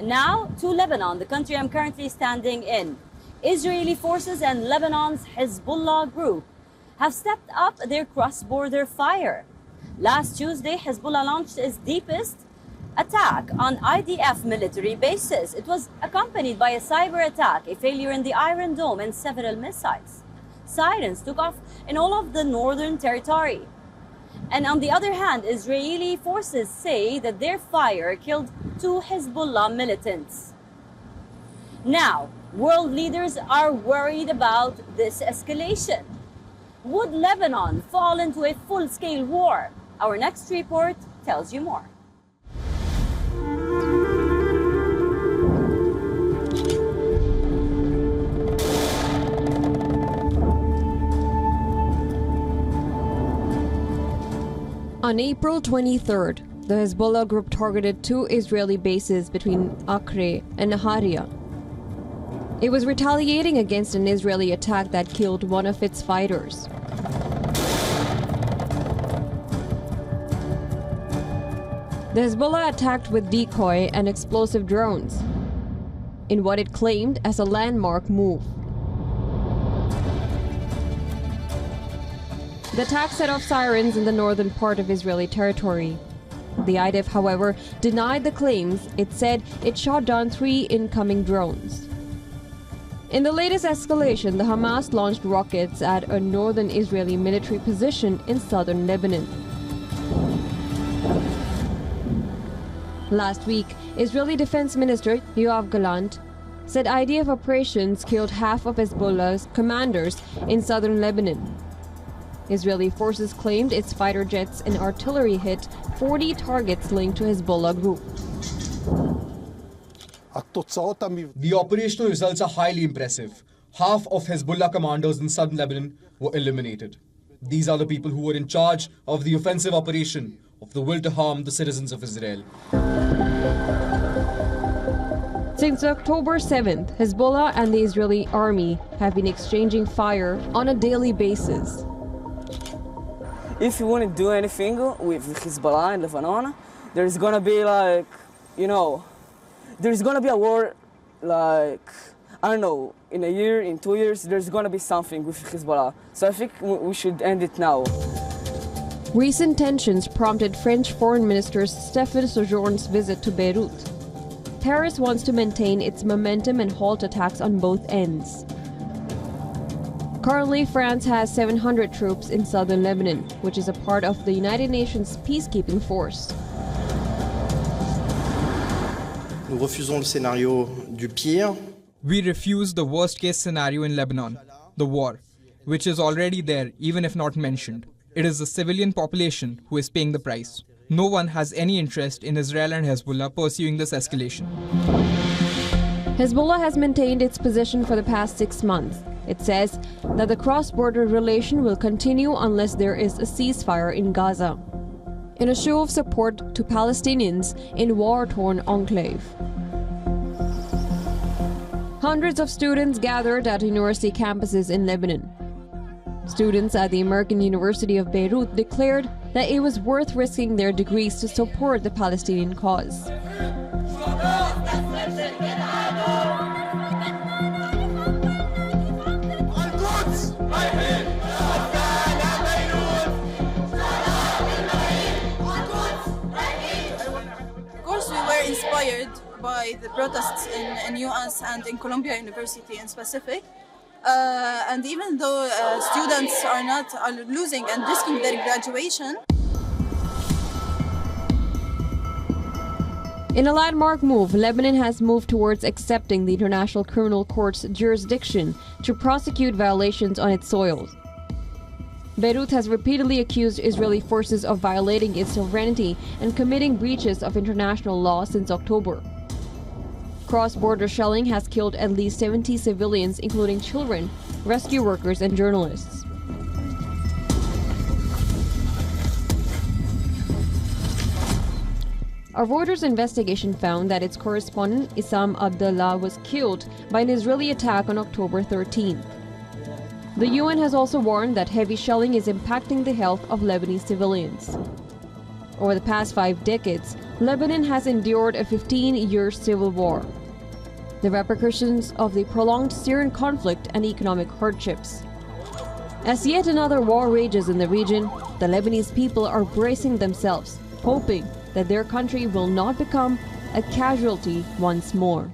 Now to Lebanon, the country I'm currently standing in. Israeli forces and Lebanon's Hezbollah group have stepped up their cross-border fire. Last Tuesday, Hezbollah launched its deepest attack on IDF military bases. It was accompanied by a cyber attack, a failure in the Iron Dome, and several missiles. Sirens took off in all of the northern territory. And on the other hand, Israeli forces say that their fire killed 2 Hezbollah militants. Now, world leaders are worried about this escalation. Would Lebanon fall into a full-scale war? Our next report tells you more. On April 23rd, the Hezbollah group targeted 2 Israeli bases between Acre and Nahariya. It was retaliating against an Israeli attack that killed one of its fighters. The Hezbollah attacked with decoy and explosive drones in what it claimed as a landmark move. The attack set off sirens in the northern part of Israeli territory. The IDF, however, denied the claims. It said it shot down 3 incoming drones. In the latest escalation, the Hamas launched rockets at a northern Israeli military position in southern Lebanon. Last week, Israeli Defense Minister Yoav Gallant said IDF operations killed half of Hezbollah's commanders in southern Lebanon. Israeli forces claimed its fighter jets and artillery hit 40 targets linked to Hezbollah group. The operational results are highly impressive. Half of Hezbollah commanders in southern Lebanon were eliminated. These are the people who were in charge of the offensive operation of the will to harm the citizens of Israel. Since October 7th, Hezbollah and the Israeli army have been exchanging fire on a daily basis. If you want to do anything with Hezbollah in Lebanon, there's gonna be there's gonna be a war, I don't know, in a year, in 2 years, there's gonna be something with Hezbollah. So I think we should end it now. Recent tensions prompted French Foreign Minister Stéphane Séjourne's visit to Beirut. Paris wants to maintain its momentum and halt attacks on both ends. Currently, France has 700 troops in southern Lebanon, which is a part of the United Nations peacekeeping force. Nous refusons le scénario du pire. We refuse the worst-case scenario in Lebanon, the war, which is already there even if not mentioned. It is the civilian population who is paying the price. No one has any interest in Israel and Hezbollah pursuing this escalation. Hezbollah has maintained its position for the past 6 months. It says that the cross-border relation will continue unless there is a ceasefire in Gaza, in a show of support to Palestinians in war-torn enclave. Hundreds of students gathered at university campuses in Lebanon. Students at the American University of Beirut declared that it was worth risking their degrees to support the Palestinian cause. Inspired by the protests in US and in Columbia University in specific. And even though students are losing and risking their graduation. In a landmark move, Lebanon has moved towards accepting the International Criminal Court's jurisdiction to prosecute violations on its soil. Beirut has repeatedly accused Israeli forces of violating its sovereignty and committing breaches of international law since October. Cross-border shelling has killed at least 70 civilians, including children, rescue workers, and journalists. A Reuters investigation found that its correspondent, Issam Abdallah, was killed by an Israeli attack on October 13th. The UN has also warned that heavy shelling is impacting the health of Lebanese civilians. Over the past 5 decades, Lebanon has endured a 15-year civil war, the repercussions of the prolonged Syrian conflict and economic hardships. As yet another war rages in the region, the Lebanese people are bracing themselves, hoping that their country will not become a casualty once more.